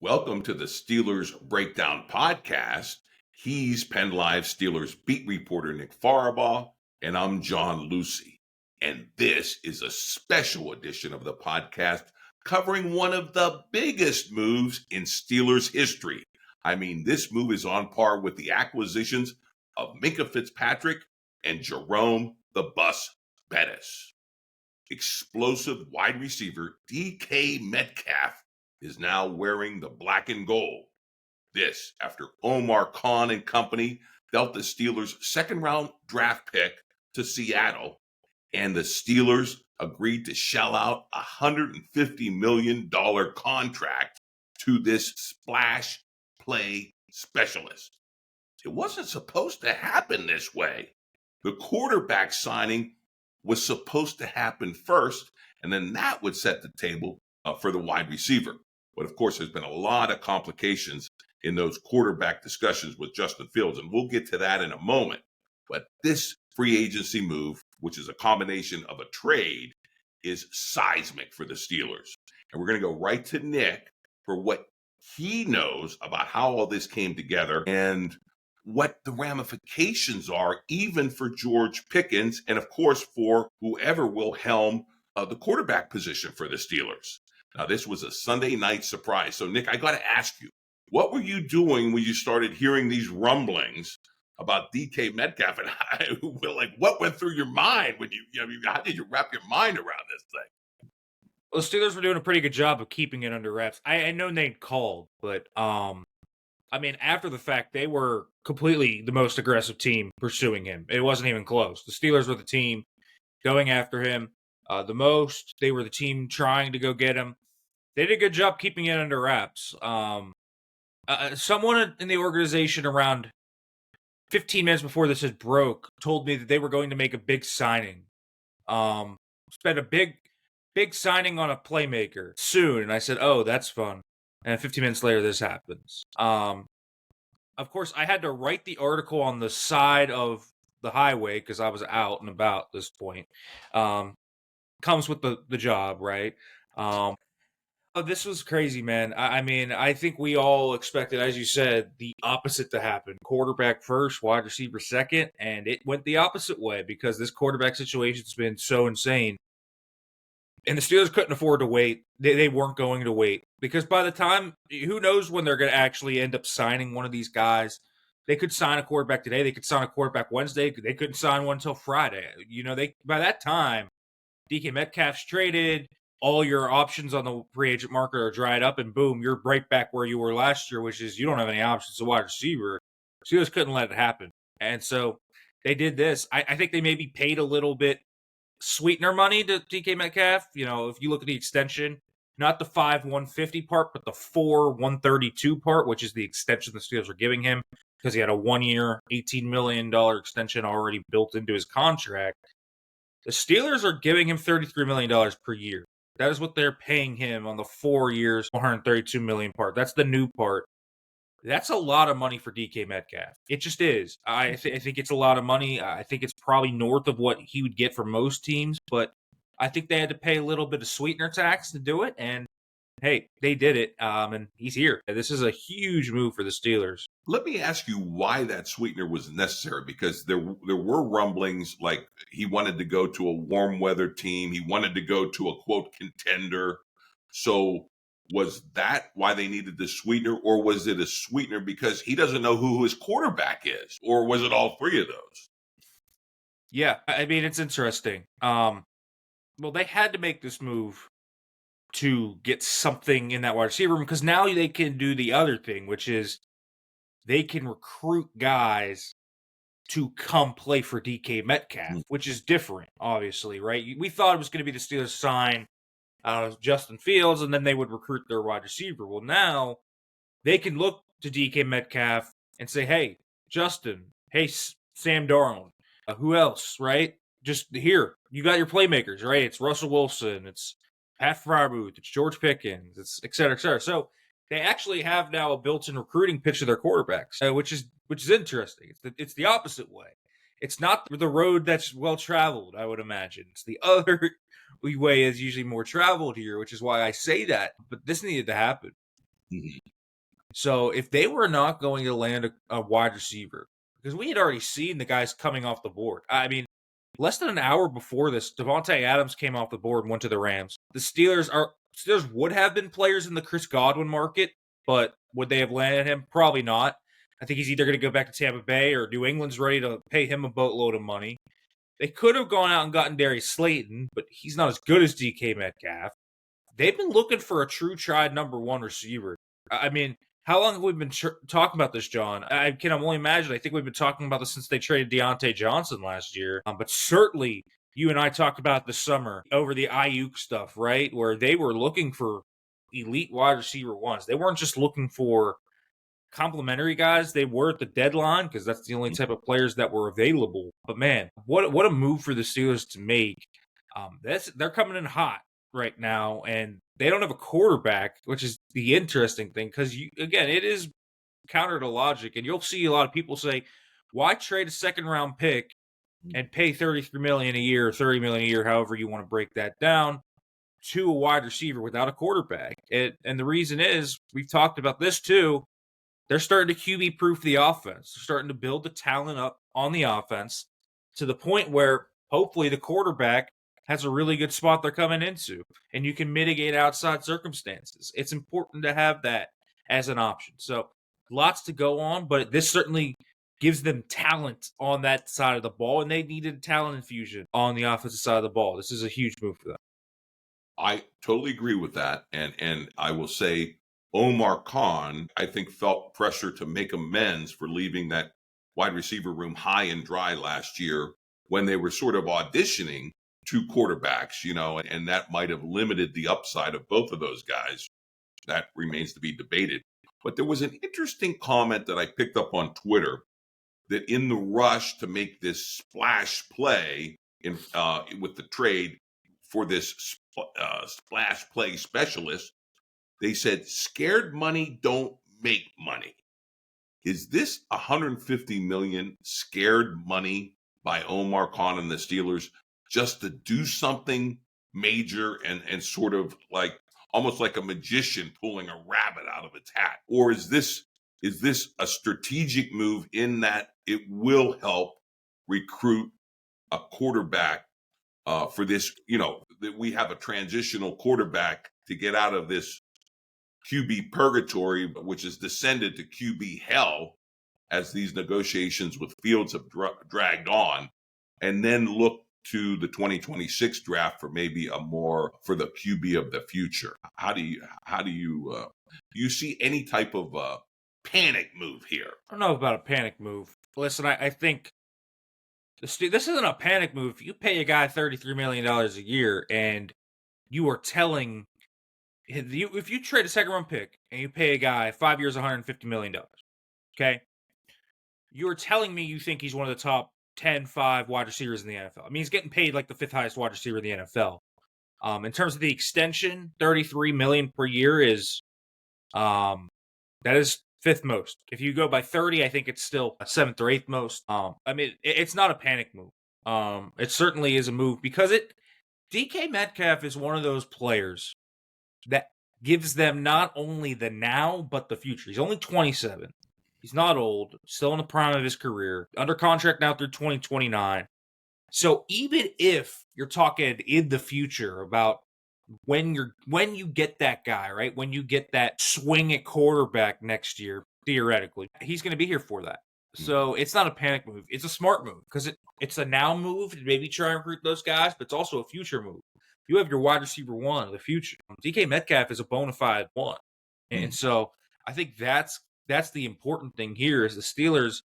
Welcome to the Steelers Breakdown Podcast. He's PennLive Steelers beat reporter Nick Farabaugh, and I'm John Luciew. And this is a special edition of the podcast covering one of the biggest moves in Steelers history. I mean, this move is on par with the acquisitions of Minkah Fitzpatrick and Jerome the Bus Bettis. Explosive wide receiver DK Metcalf is now wearing the black and gold. This after Omar Khan and company dealt the Steelers' second-round draft pick to Seattle, and the Steelers agreed to shell out a $150 million contract to this splash play specialist. It wasn't supposed to happen this way. The quarterback signing was supposed to happen first, and then that would set the table for the wide receiver. But of course, there's been a lot of complications in those quarterback discussions with Justin Fields, and we'll get to that in a moment. But this free agency move, which is a combination of a trade, is seismic for the Steelers. And we're going to go right to Nick for what he knows about how all this came together and what the ramifications are, even for George Pickens, and of course, for whoever will helm the quarterback position for the Steelers. Now, this was a Sunday night surprise. So, Nick, I got to ask you, what were you doing when you started hearing these rumblings about DK Metcalf? And what went through your mind when how did you wrap your mind around this thing? Well, the Steelers were doing a pretty good job of keeping it under wraps. I know they'd called, but after the fact, they were completely the most aggressive team pursuing him. It wasn't even close. The Steelers were the team going after him the most. They were the team trying to go get him. They did a good job keeping it under wraps. Someone in the organization around 15 minutes before this had broke told me that they were going to make a big signing. Spend a big signing on a playmaker soon. And I said, oh, that's fun. And 15 minutes later, this happens. Of course, I had to write the article on the side of the highway because I was out and about at this point. Comes with the job, right? This was crazy, man. I think we all expected, as you said, the opposite to happen. Quarterback first, wide receiver second, and it went the opposite way because this quarterback situation's been so insane. And the Steelers couldn't afford to wait. They weren't going to wait because by the time, who knows when they're going to actually end up signing one of these guys. They could sign a quarterback today. They could sign a quarterback Wednesday. They couldn't sign one until Friday. By that time, DK Metcalf's traded. All your options on the free agent market are dried up, and boom, you're right back where you were last year, which is you don't have any options to wide receiver. Steelers couldn't let it happen. And so they did this. I think they maybe paid a little bit sweetener money to DK Metcalf. If you look at the extension, not the 5/150 part, but the 4/132 part, which is the extension the Steelers were giving him because he had a 1-year, $18 million extension already built into his contract. The Steelers are giving him $33 million per year. That is what they're paying him on the 4 years, $132 million part. That's the new part. That's a lot of money for DK Metcalf. It just is. I think it's a lot of money. I think it's probably north of what he would get for most teams, but I think they had to pay a little bit of sweetener tax to do it, and hey, they did it, and he's here. This is a huge move for the Steelers. Let me ask you why that sweetener was necessary, because there were rumblings like he wanted to go to a warm weather team. He wanted to go to a, quote, contender. So was that why they needed the sweetener, or was it a sweetener because he doesn't know who his quarterback is, or was it all three of those? Yeah, it's interesting. Well, they had to make this move to get something in that wide receiver room because now they can do the other thing, which is they can recruit guys to come play for DK Metcalf, which is different, obviously, right? We thought it was going to be the Steelers sign Justin Fields, and then they would recruit their wide receiver. Well, now they can look to DK Metcalf and say, hey, Justin, hey, Sam Darnold, who else, right? Just here, you got your playmakers, right? It's Russell Wilson, it's Pat Farabaugh, it's George Pickens, it's et cetera, et cetera. So they actually have now a built-in recruiting pitch of their quarterbacks, which is interesting. It's the opposite way. It's not the road that's well-traveled, I would imagine. It's the other way is usually more traveled here, which is why I say that. But this needed to happen. So if they were not going to land a wide receiver, because we had already seen the guys coming off the board. I mean, less than an hour before this, Devontae Adams came off the board and went to the Rams. The Steelers would have been players in the Chris Godwin market, but would they have landed him? Probably not. I think he's either going to go back to Tampa Bay or New England's ready to pay him a boatload of money. They could have gone out and gotten Darius Slayton, but he's not as good as DK Metcalf. They've been looking for a true tried number one receiver. I mean, how long have we been talking about this, John? I can only imagine. I think we've been talking about this since they traded Deontay Johnson last year. But certainly, you and I talked about it this summer over the Ayuk stuff, right? Where they were looking for elite wide receiver ones. They weren't just looking for complimentary guys. They were at the deadline because that's the only type of players that were available. But man, what a move for the Steelers to make. They're coming in hot right now, and they don't have a quarterback, which is the interesting thing because it is counter to logic, and you'll see a lot of people say, why trade a second round pick and pay $33 million a year, $30 million a year, however you want to break that down, to a wide receiver without a quarterback? And the reason is, we've talked about this too, they're starting to QB proof the offense. They're starting to build the talent up on the offense to the point where hopefully the quarterback has a really good spot they're coming into, and you can mitigate outside circumstances. It's important to have that as an option. So lots to go on, but this certainly gives them talent on that side of the ball, and they needed talent infusion on the offensive side of the ball. This is a huge move for them. I totally agree with that. And I will say Omar Khan, I think, felt pressure to make amends for leaving that wide receiver room high and dry last year when they were sort of auditioning two quarterbacks, and that might have limited the upside of both of those guys. That remains to be debated. But there was an interesting comment that I picked up on Twitter that in the rush to make this splash play with the trade for this splash play specialist, they said, scared money don't make money. Is this $150 million scared money by Omar Khan and the Steelers just to do something major and sort of like almost like a magician pulling a rabbit out of its hat? Or is this a strategic move in that it will help recruit a quarterback for this, that we have a transitional quarterback to get out of this QB purgatory, which has descended to QB hell as these negotiations with Fields have dragged on, and then look to the 2026 draft for maybe for the QB of the future? How do you see any type of panic move here? I don't know about a panic move. Listen, I think this isn't a panic move. You pay a guy $33 million a year, and you are telling if you trade a second round pick and you pay a guy 5 years, $150 million, okay, you're telling me you think he's one of the top 10-5 wide receivers in the NFL. I mean, he's getting paid like the fifth highest wide receiver in the NFL. In terms of the extension, $33 million per year is that is fifth most. If you go by 30, I think it's still seventh or eighth most. I mean, it's not a panic move. It certainly is a move because DK Metcalf is one of those players that gives them not only the now, but the future. He's only 27. He's not old, still in the prime of his career, under contract now through 2029. So even if you're talking in the future about when you get that guy, right? When you get that swing at quarterback next year, theoretically, he's going to be here for that. So it's not a panic move. It's a smart move because it's a now move to maybe try and recruit those guys, but it's also a future move. You have your wide receiver one of the future. DK Metcalf is a bona fide one. And so I think that's the important thing here is the Steelers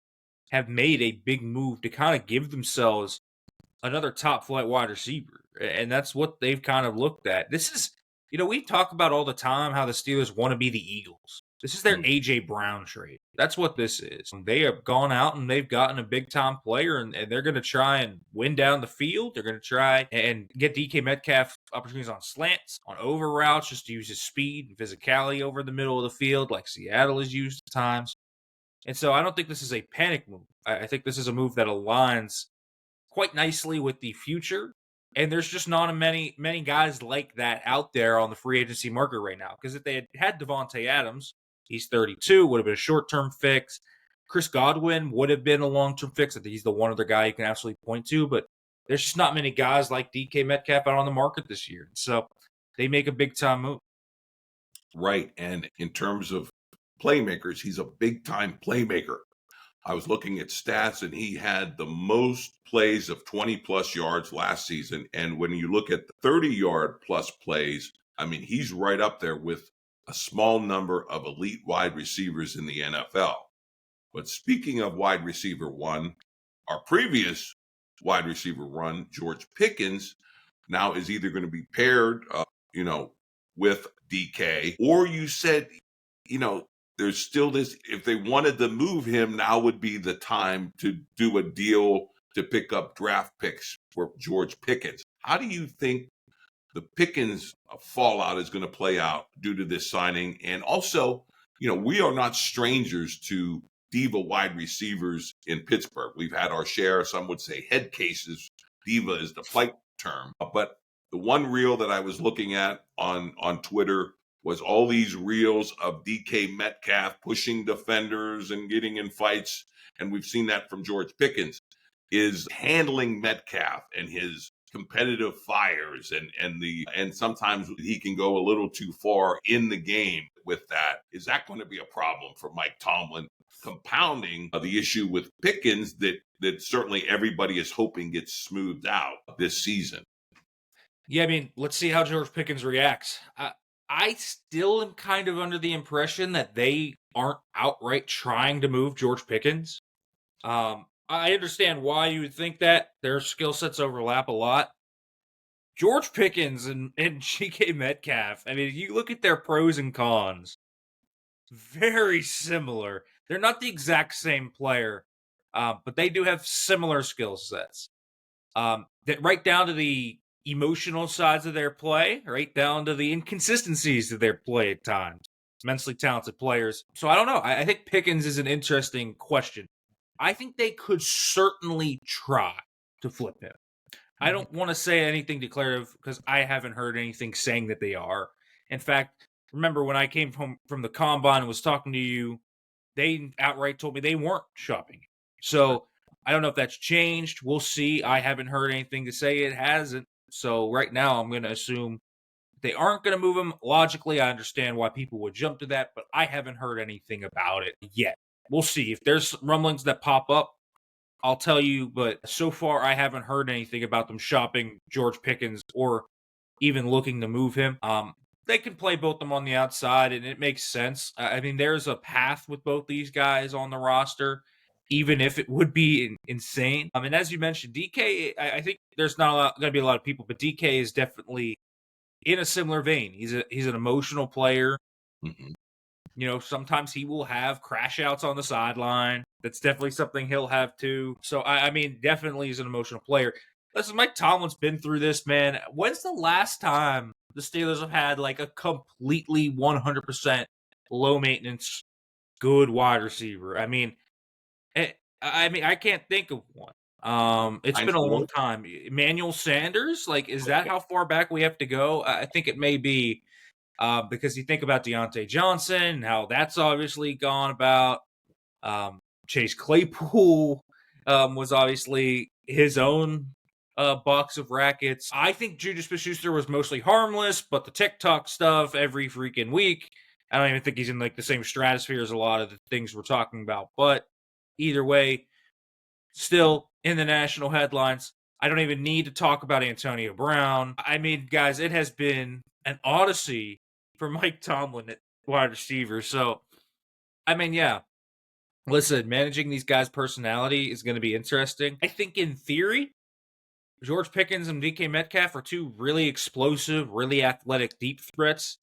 have made a big move to kind of give themselves another top flight wide receiver. And that's what they've kind of looked at. This is, we talk about all the time how the Steelers want to be the Eagles. This is their A.J. Brown trade. That's what this is. They have gone out and they've gotten a big-time player, and they're going to try and win down the field. They're going to try and get DK Metcalf opportunities on slants, on over routes, just to use his speed and physicality over the middle of the field like Seattle is used at times. And so I don't think this is a panic move. I think this is a move that aligns quite nicely with the future. And there's just not many guys like that out there on the free agency market right now. Because if they had Devontae Adams, He's 32, would have been a short-term fix. Chris Godwin would have been a long-term fix. I think he's the one other guy you can absolutely point to, but there's just not many guys like DK Metcalf out on the market this year. So they make a big-time move. Right. And in terms of playmakers, he's a big-time playmaker. I was looking at stats, and he had the most plays of 20-plus yards last season. And when you look at the 30-yard-plus plays, I mean, he's right up there with a small number of elite wide receivers in the NFL. But speaking of wide receiver one, our previous wide receiver one, George Pickens, now is either going to be paired, with DK, or you said, there's still this, if they wanted to move him, now would be the time to do a deal to pick up draft picks for George Pickens. How do you think the Pickens fallout is going to play out due to this signing? And also, we are not strangers to diva wide receivers in Pittsburgh. We've had our share, some would say head cases. Diva is the polite term. But the one reel that I was looking at on Twitter was all these reels of DK Metcalf pushing defenders and getting in fights. And we've seen that from George Pickens, is handling Metcalf and his competitive fires, and sometimes he can go a little too far in the game with that. Is that going to be a problem for Mike Tomlin, compounding the issue with Pickens that certainly everybody is hoping gets smoothed out this season? Yeah, I mean, let's see how George Pickens reacts. I still am kind of under the impression that they aren't outright trying to move George Pickens. I understand why you would think that. Their skill sets overlap a lot. George Pickens and DK Metcalf, I mean, you look at their pros and cons, very similar. They're not the exact same player, but they do have similar skill sets. That right down to the emotional sides of their play, right down to the inconsistencies of their play at times. Immensely talented players. So I don't know. I think Pickens is an interesting question. I think they could certainly try to flip him. I don't want to say anything declarative because I haven't heard anything saying that they are. In fact, remember when I came home from the combine and was talking to you, they outright told me they weren't shopping. So I don't know if that's changed. We'll see. I haven't heard anything to say it hasn't. So right now I'm going to assume they aren't going to move him. Logically, I understand why people would jump to that, but I haven't heard anything about it yet. We'll see. If there's rumblings that pop up, I'll tell you, but so far I haven't heard anything about them shopping George Pickens or even looking to move him. They can play both of them on the outside, and it makes sense. I mean, there's a path with both these guys on the roster, even if it would be insane. And as you mentioned, DK, I think there's not going to be a lot of people, but DK is definitely in a similar vein. He's an emotional player. Mm-hmm. Sometimes he will have crash outs on the sideline. That's definitely something he'll have too. So, I mean, definitely he's an emotional player. Listen, Mike Tomlin's been through this, man. When's the last time the Steelers have had like a completely 100% low maintenance, good wide receiver? I mean, I can't think of one. It's been a long time. Emmanuel Sanders, is that how far back we have to go? I think it may be. Because you think about Deontay Johnson and how that's obviously gone about. Chase Claypool was obviously his own box of rackets. I think Juju Smith-Schuster was mostly harmless, but the TikTok stuff every freaking week, I don't even think he's in the same stratosphere as a lot of the things we're talking about. But either way, still in the national headlines. I don't even need to talk about Antonio Brown. I mean, guys, it has been an odyssey for Mike Tomlin at wide receiver. So, I mean, yeah. Listen, managing these guys' personality is going to be interesting. I think in theory, George Pickens and DK Metcalf are two really explosive, really athletic deep threats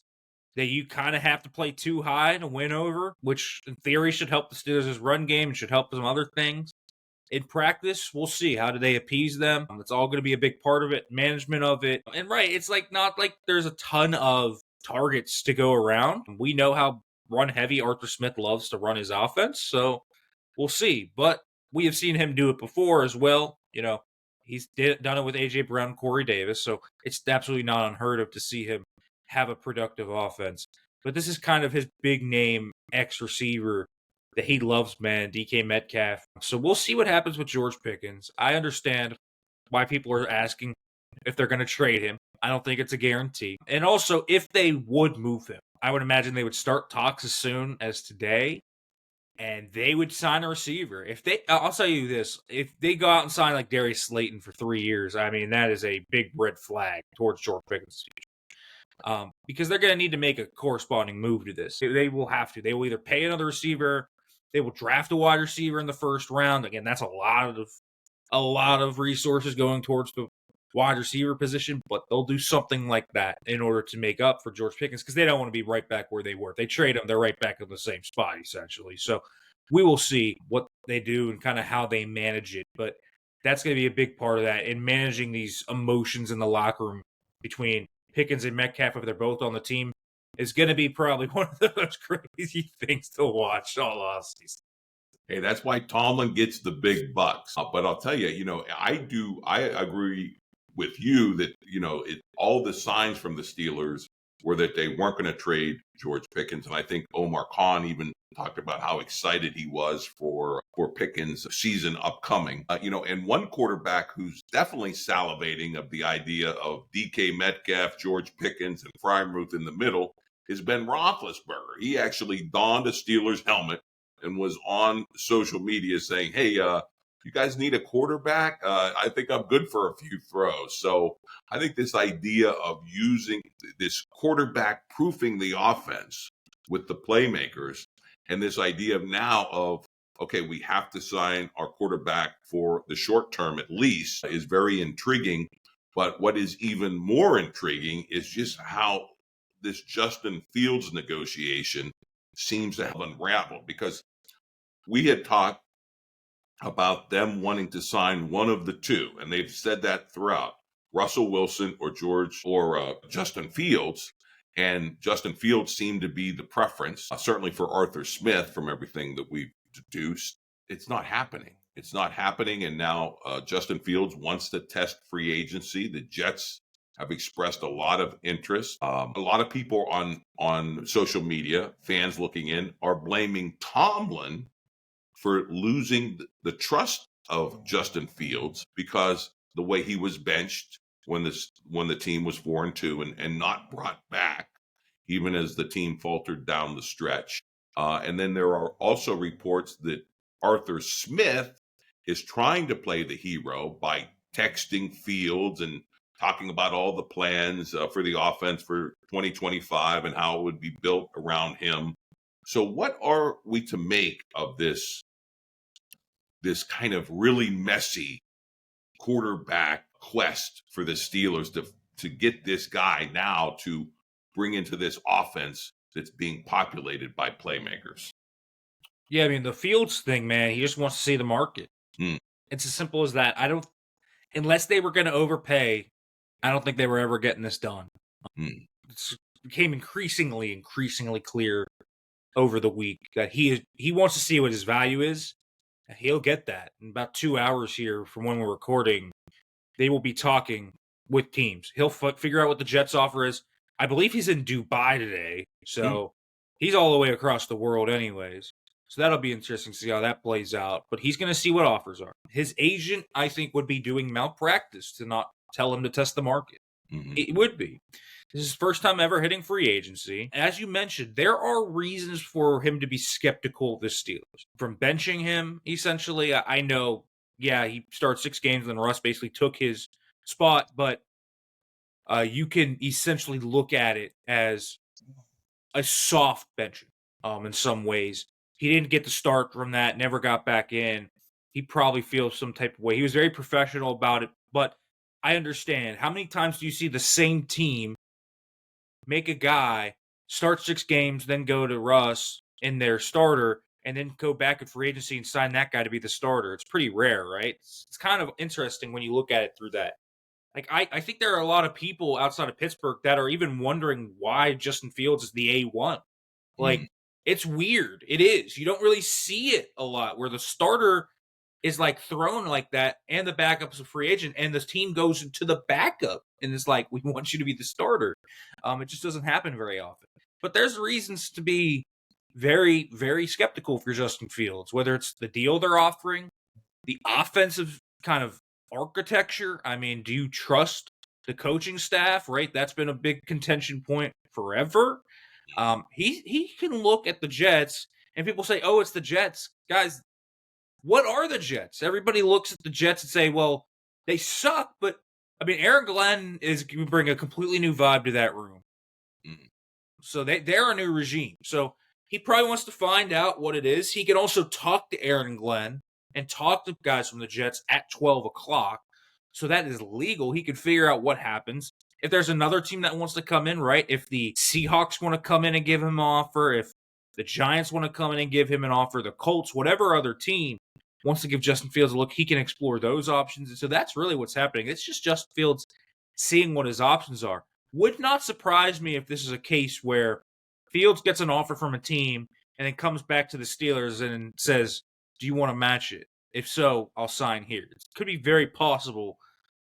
that you kind of have to play too high to win over, which in theory should help the Steelers' run game and should help some other things. In practice, we'll see. How do they appease them? It's all going to be a big part of it, management of it. And right, it's not like there's a ton of targets to go around. We know how run-heavy Arthur Smith loves to run his offense, so we'll see. But we have seen him do it before as well. He's done it with A.J. Brown and Corey Davis, so it's absolutely not unheard of to see him have a productive offense. But this is kind of his big name ex-receiver that he loves, man, DK Metcalf. So we'll see what happens with George Pickens. I understand why people are asking if they're going to trade him. I don't think it's a guarantee. And also, if they would move him, I would imagine they would start talks as soon as today, and they would sign a receiver. I'll tell you this, if they go out and sign like Darius Slayton for 3 years, I mean, that is a big red flag towards George Pickens' future. Because they're going to need to make a corresponding move to this. They will have to. They will either pay another receiver, they will draft a wide receiver in the first round. Again, that's a lot of resources going towards the wide receiver position, but they'll do something like that in order to make up for George Pickens because they don't want to be right back where they were. If they trade him, they're right back in the same spot, essentially. So we will see what they do and kind of how they manage it, but that's going to be a big part of that in managing these emotions in the locker room between Pickens and Metcalf, if they're both on the team, is going to be probably one of the most crazy things to watch all offseason. Hey, that's why Tomlin gets the big bucks. But I'll tell you, I agree with you that, all the signs from the Steelers were that they weren't going to trade George Pickens. And I think Omar Khan even talked about how excited he was for Pickens' season upcoming. And one quarterback who's definitely salivating of the idea of DK Metcalf, George Pickens, and Freiermuth in the middle is Ben Roethlisberger. He actually donned a Steelers helmet and was on social media saying, hey, you guys need a quarterback? I think I'm good for a few throws. So I think this idea of using this quarterback proofing the offense with the playmakers and this idea of now of, okay, we have to sign our quarterback for the short term at least is very intriguing. But what is even more intriguing is just how this Justin Fields negotiation seems to have unraveled, because we had talked about them wanting to sign one of the two, and they've said that throughout, Russell Wilson or Justin Fields. And Justin Fields seemed to be the preference, certainly for Arthur Smith from everything that we've deduced. It's not happening. It's not happening. And now Justin Fields wants to test free agency. The Jets have expressed a lot of interest. A lot of people on social media, fans looking in, are blaming Tomlin for losing the trust of Justin Fields because the way he was benched when the team was 4-2 and not brought back, even as the team faltered down the stretch. And then there are also reports that Arthur Smith is trying to play the hero by texting Fields and talking about all the plans for the offense for 2025 and how it would be built around him. So what are we to make of this kind of really messy quarterback quest for the Steelers to get this guy now to bring into this offense that's being populated by playmakers? Yeah, I mean, the Fields thing, man, he just wants to see the market. Mm. It's as simple as that. Unless they were going to overpay, I don't think they were ever getting this done. It became increasingly clear over the week that he wants to see what his value is, and he'll get that. In about 2 hours here from when we're recording, they will be talking with teams. He'll figure out what the Jets' offer is. I believe he's in Dubai today, so he's all the way across the world anyways. So that'll be interesting to see how that plays out. But he's going to see what offers are. His agent, I think, would be doing malpractice to not tell him to test the market. Mm-hmm. It would be. This is his first time ever hitting free agency. As you mentioned, there are reasons for him to be skeptical of the Steelers. From benching him, essentially, I know, yeah, he started 6 games and then Russ basically took his spot, but you can essentially look at it as a soft benching in some ways. He didn't get the start from that, never got back in. He probably feels some type of way. He was very professional about it, but I understand. How many times do you see the same team make a guy start 6 games, then go to Russ in their starter, and then go back at free agency and sign that guy to be the starter? It's pretty rare, right? It's kind of interesting when you look at it through that. Like, I think there are a lot of people outside of Pittsburgh that are even wondering why Justin Fields is the A1. Like, it's weird. It is. You don't really see it a lot where the starter is like thrown like that and the backup's a free agent and the team goes into the backup and it's like, we want you to be the starter. It just doesn't happen very often. But there's reasons to be very, very skeptical for Justin Fields, whether it's the deal they're offering, the offensive kind of architecture. I mean, do you trust the coaching staff, right? That's been a big contention point forever. He can look at the Jets, and people say, oh, it's the Jets. Guys, what are the Jets? Everybody looks at the Jets and say, well, they suck, but I mean, Aaron Glenn is going to bring a completely new vibe to that room. Mhm. So they're a new regime. So he probably wants to find out what it is. He can also talk to Aaron Glenn and talk to guys from the Jets at 12 o'clock. So that is legal. He could figure out what happens. If there's another team that wants to come in, right? If the Seahawks want to come in and give him an offer, if the Giants want to come in and give him an offer, the Colts, whatever other team wants to give Justin Fields a look, he can explore those options. And so that's really what's happening. It's just Justin Fields seeing what his options are. Would not surprise me if this is a case where Fields gets an offer from a team and then comes back to the Steelers and says, do you want to match it? If so, I'll sign here. It could be very possible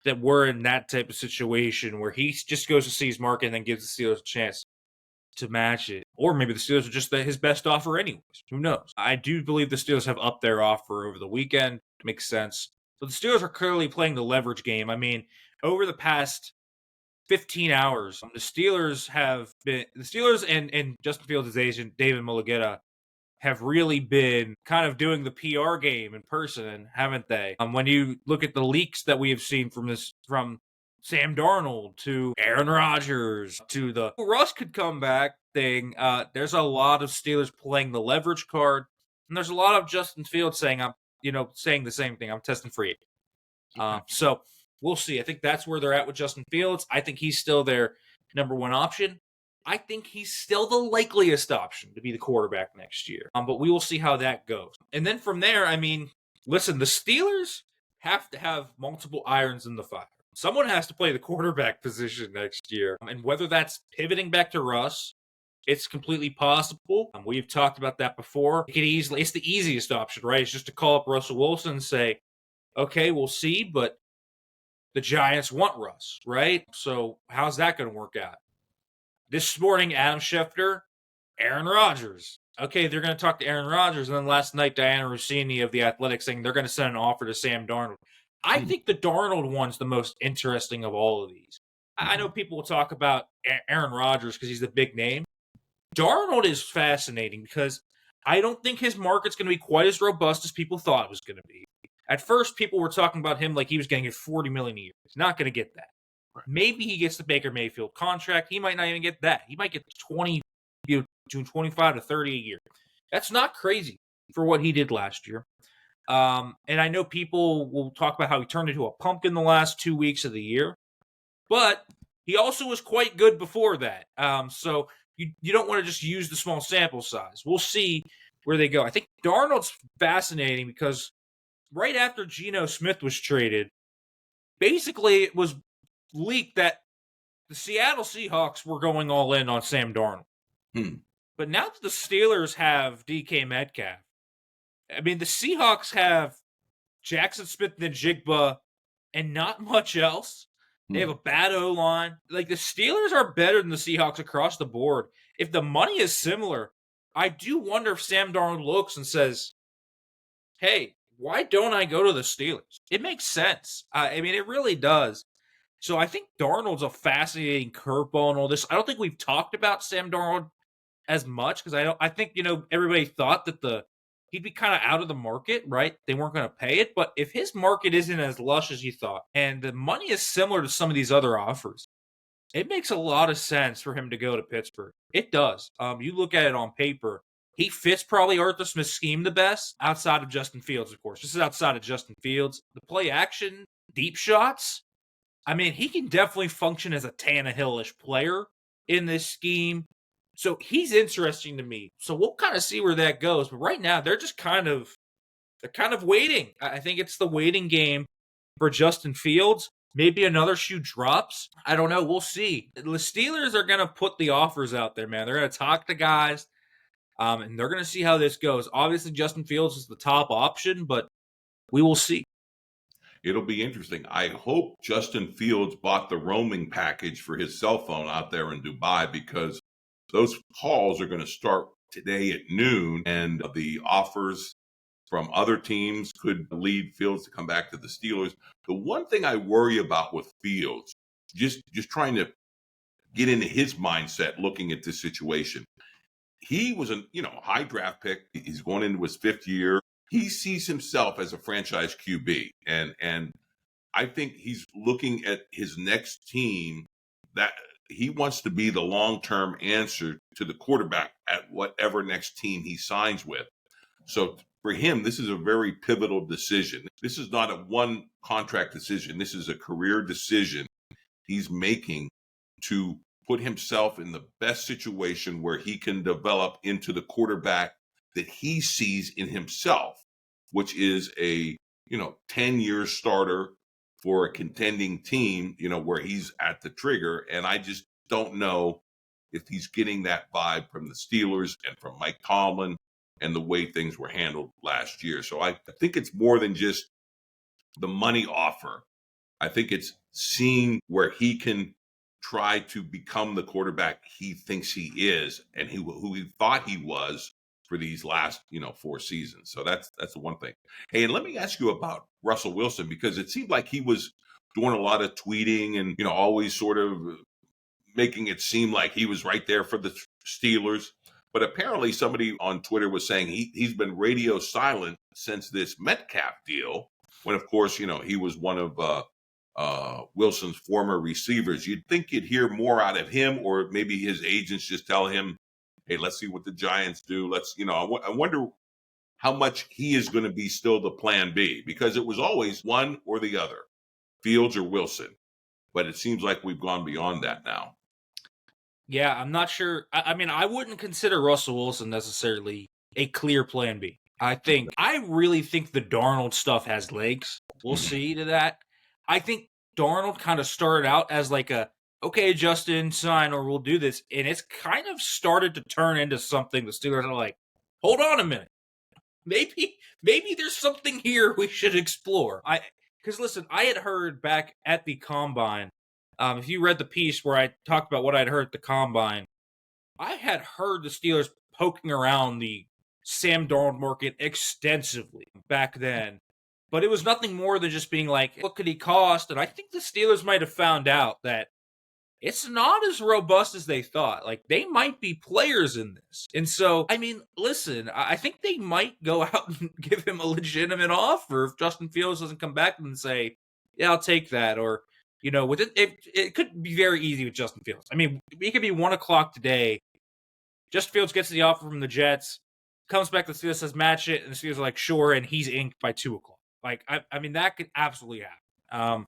that we're in that type of situation where he just goes to see his market and then gives the Steelers a chance to match it. Or maybe the Steelers are just his best offer anyways. Who knows? I do believe the Steelers have upped their offer over the weekend. It makes sense. So the Steelers are clearly playing the leverage game. I mean, over the past 15 hours, the Steelers and Justin Fields' agent, David Mulligeta, have really been kind of doing the PR game in person, haven't they? When you look at the leaks that we have seen from Sam Darnold to Aaron Rodgers to the Russ could come back thing, there's a lot of Steelers playing the leverage card, and there's a lot of Justin Fields saying saying the same thing. I'm testing free. So we'll see. I think that's where they're at with Justin Fields. I think he's still their number one option. I think he's still the likeliest option to be the quarterback next year. But we will see how that goes. And then from there, I mean, listen, the Steelers have to have multiple irons in the fire. Someone has to play the quarterback position next year. And whether that's pivoting back to Russ, it's completely possible. We've talked about that before. It's the easiest option, right? It's just to call up Russell Wilson and say, okay, we'll see, but the Giants want Russ, right? So how's that going to work out? This morning, Adam Schefter, Aaron Rodgers. Okay, they're going to talk to Aaron Rodgers. And then last night, Diana Rossini of The Athletic saying they're going to send an offer to Sam Darnold. I think the Darnold one's the most interesting of all of these. I know people will talk about Aaron Rodgers because he's the big name. Darnold is fascinating because I don't think his market's going to be quite as robust as people thought it was going to be. At first, people were talking about him like he was going to get $40 million a year. He's not going to get that. Right. Maybe he gets the Baker Mayfield contract. He might not even get that. He might get between 25 to 30 a year. That's not crazy for what he did last year. And I know people will talk about how he turned into a pumpkin the last 2 weeks of the year, but he also was quite good before that. So you don't want to just use the small sample size. We'll see where they go. I think Darnold's fascinating because right after Geno Smith was traded, basically it was leaked that the Seattle Seahawks were going all in on Sam Darnold. But now that the Steelers have DK Metcalf, I mean, the Seahawks have Jackson Smith and Jigba and not much else. They have a bad O-line. Like, the Steelers are better than the Seahawks across the board. If the money is similar, I do wonder if Sam Darnold looks and says, hey, why don't I go to the Steelers? It makes sense. I mean, it really does. So I think Darnold's a fascinating curveball and all this. I don't think we've talked about Sam Darnold as much because I think everybody thought that he'd be kind of out of the market, right? They weren't going to pay it. But if his market isn't as lush as you thought, and the money is similar to some of these other offers, it makes a lot of sense for him to go to Pittsburgh. It does. You look at it on paper, he fits probably Arthur Smith's scheme the best, outside of Justin Fields, of course. This is outside of Justin Fields. The play action, deep shots, I mean, he can definitely function as a Tannehill-ish player in this scheme. So he's interesting to me. So we'll kind of see where that goes. But right now, they're kind of waiting. I think it's the waiting game for Justin Fields. Maybe another shoe drops. I don't know. We'll see. The Steelers are going to put the offers out there, man. They're going to talk to guys, and they're going to see how this goes. Obviously, Justin Fields is the top option, but we will see. It'll be interesting. I hope Justin Fields bought the roaming package for his cell phone out there in Dubai because those calls are going to start today at noon, and the offers from other teams could lead Fields to come back to the Steelers. The one thing I worry about with Fields, just trying to get into his mindset looking at this situation. He was a high draft pick. He's going into his 5th year. He sees himself as a franchise QB, and I think he's looking at his next team that he wants to be the long-term answer to the quarterback at whatever next team he signs with. So for him, this is a very pivotal decision. This is not a one contract decision. This is a career decision he's making to put himself in the best situation where he can develop into the quarterback that he sees in himself, which is a 10-year starter for a contending team, where he's at the trigger. And I just don't know if he's getting that vibe from the Steelers and from Mike Tomlin and the way things were handled last year. So I think it's more than just the money offer. I think it's seeing where he can try to become the quarterback he thinks he is and who he thought he was for these last 4 seasons. So that's the one thing. Hey, and let me ask you about Russell Wilson, because it seemed like he was doing a lot of tweeting and always sort of making it seem like he was right there for the Steelers. But apparently somebody on Twitter was saying he's been radio silent since this Metcalf deal, when of course he was one of Wilson's former receivers. You'd think you'd hear more out of him, or maybe his agents just tell him, hey, let's see what the Giants do. I wonder how much he is going to be still the plan B, because it was always one or the other, Fields or Wilson. But it seems like we've gone beyond that now. Yeah, I'm not sure. I mean, I wouldn't consider Russell Wilson necessarily a clear plan B. I really think the Darnold stuff has legs. We'll see to that. I think Darnold kind of started out as like okay, Justin, sign or we'll do this. And it's kind of started to turn into something the Steelers are like, hold on a minute. Maybe there's something here we should explore. Because listen, I had heard back at the Combine, if you read the piece where I talked about what I'd heard at the Combine, I had heard the Steelers poking around the Sam Darnold market extensively back then. But it was nothing more than just being like, what could he cost? And I think the Steelers might have found out that it's not as robust as they thought. Like, they might be players in this. And so, I mean, listen, I think they might go out and give him a legitimate offer if Justin Fields doesn't come back and say, yeah, I'll take that. Or, with it could be very easy with Justin Fields. I mean, it could be 1:00 today. Justin Fields gets the offer from the Jets, comes back to the Steelers, says match it, and the Steelers are like, sure, and he's inked by 2:00. Like, I mean, that could absolutely happen.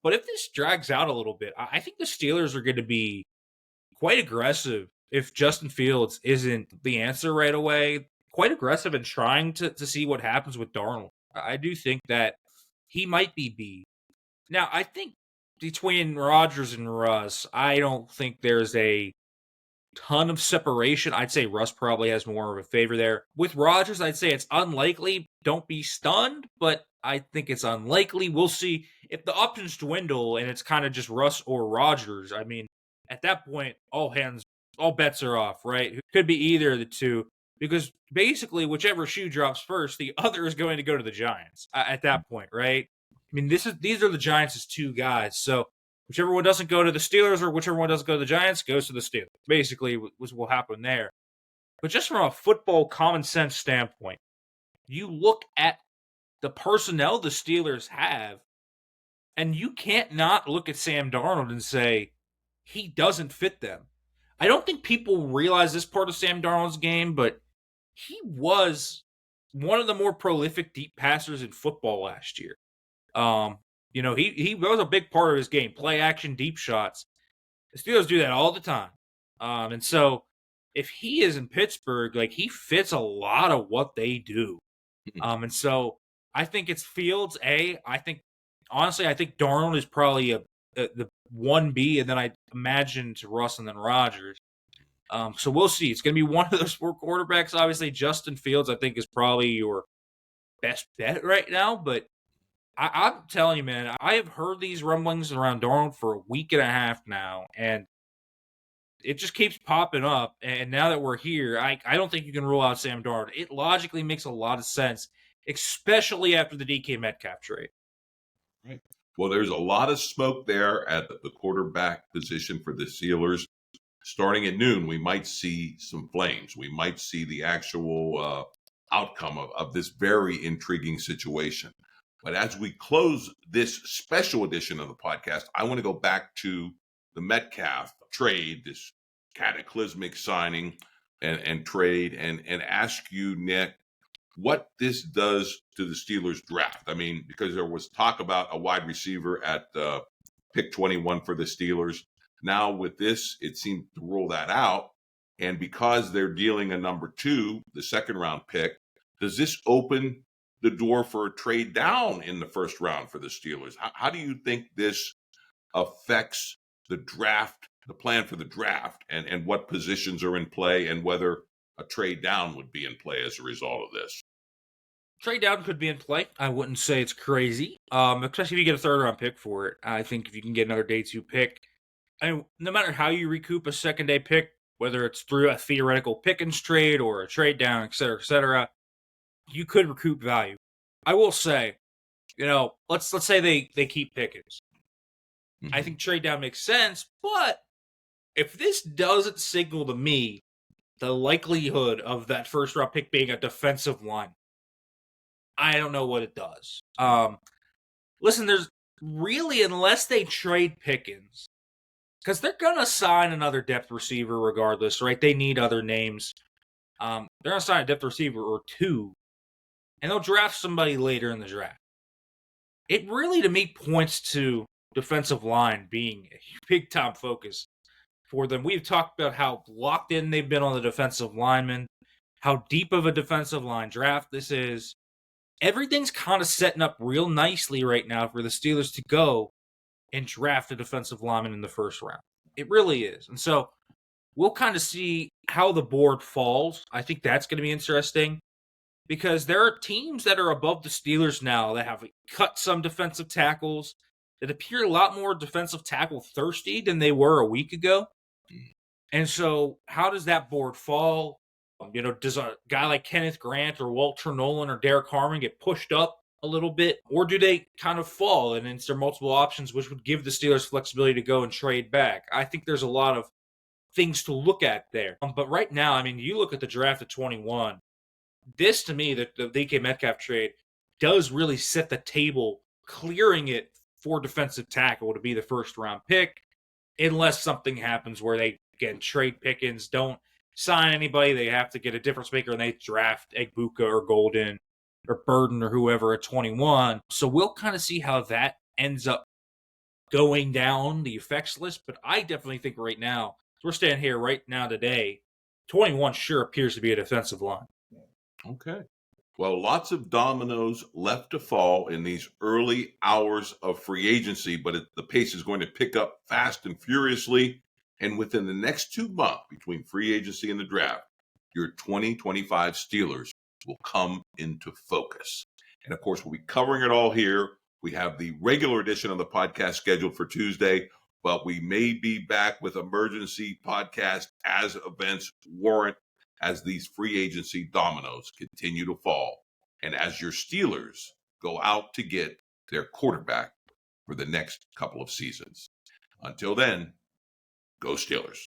But if this drags out a little bit, I think the Steelers are going to be quite aggressive if Justin Fields isn't the answer right away. Quite aggressive in trying to see what happens with Darnold. I do think that he might be B. Now, I think between Rodgers and Russ, I don't think there's a ton of separation. I'd say Russ probably has more of a favor there. With Rodgers, I'd say it's unlikely. Don't be stunned, but I think it's unlikely. We'll see if the options dwindle and it's kind of just Russ or Rodgers. I mean, at that point, all bets are off, right? It could be either of the two, because basically whichever shoe drops first, the other is going to go to the Giants at that point, right? I mean, these are the Giants' 2 guys. So whichever one doesn't go to the Steelers or whichever one doesn't go to the Giants goes to the Steelers. Basically, was what will happen there. But just from a football common sense standpoint, you look at the personnel the Steelers have, and you can't not look at Sam Darnold and say he doesn't fit them. I don't think people realize this part of Sam Darnold's game, but he was one of the more prolific deep passers in football last year. He was a big part of his game, play action, deep shots. The Steelers do that all the time. And so if he is in Pittsburgh, like, he fits a lot of what they do. And so I think it's Fields, A. I think Darnold is probably the 1B, and then I imagine to Russ and then Rodgers. So we'll see. It's going to be one of those 4 quarterbacks. Obviously, Justin Fields, I think, is probably your best bet right now. But I'm telling you, man, I have heard these rumblings around Darnold for a week and a half now, and It just keeps popping up. And now that we're here, I don't think you can rule out Sam Darnold. It logically makes a lot of sense, especially after the DK Metcalf trade. Right. Well, there's a lot of smoke there at the quarterback position for the Steelers. Starting at noon, we might see some flames. We might see the actual outcome of this very intriguing situation. But as we close this special edition of the podcast, I want to go back to the Metcalf trade, this cataclysmic signing and trade, and ask you, Nick, what this does to the Steelers draft. I mean, because there was talk about a wide receiver at pick 21 for the Steelers. Now with this, it seems to rule that out. And because they're dealing a number 2, the second round pick, does this open the door for a trade down in the first round for the Steelers? How do you think this affects the draft, the plan for the draft, and what positions are in play, and whether a trade down would be in play as a result of this? Trade down could be in play. I wouldn't say it's crazy, especially if you get a third round pick for it. I think if you can get another day 2 pick, I mean, no matter how you recoup a second day pick, whether it's through a theoretical Pickens trade or a trade down, et cetera, you could recoup value. I will say, let's say they keep Pickens. Mm-hmm. I think trade down makes sense, but if this doesn't signal to me the likelihood of that first round pick being a defensive line, I don't know what it does. Listen, there's really, unless they trade Pickens, because they're going to sign another depth receiver regardless, right? They need other names. They're going to sign a depth receiver or 2, and they'll draft somebody later in the draft. It really, to me, points to defensive line being a big-time focus for them. We've talked about how locked in they've been on the defensive linemen, how deep of a defensive line draft this is. Everything's kind of setting up real nicely right now for the Steelers to go and draft a defensive lineman in the first round. It really is. And so we'll kind of see how the board falls. I think that's going to be interesting because there are teams that are above the Steelers now that have cut some defensive tackles that appear a lot more defensive tackle thirsty than they were a week ago. And so how does that board fall? Does a guy like Kenneth Grant or Walter Nolan or Derek Harmon get pushed up a little bit, or do they kind of fall and it's their multiple options, which would give the Steelers flexibility to go and trade back? I think there's a lot of things to look at there. But right now, I mean, you look at the draft at 21, this to me, the DK Metcalf trade does really set the table, clearing it for defensive tackle to be the first round pick, unless something happens where they, again, trade Pickens, don't sign anybody, they have to get a difference maker and they draft Egbuka or Golden or Burden or whoever at 21. So we'll kind of see how that ends up going down the effects list. But I definitely think right now, we're standing here right now today, 21 sure appears to be a defensive line. Okay. Well, lots of dominoes left to fall in these early hours of free agency, but the pace is going to pick up fast and furiously. And within the next 2 months between free agency and the draft, your 2025 Steelers will come into focus. And of course, we'll be covering it all here. We have the regular edition of the podcast scheduled for Tuesday, but we may be back with emergency podcast as events warrant, as these free agency dominoes continue to fall, and as your Steelers go out to get their quarterback for the next couple of seasons. Until then, go Steelers.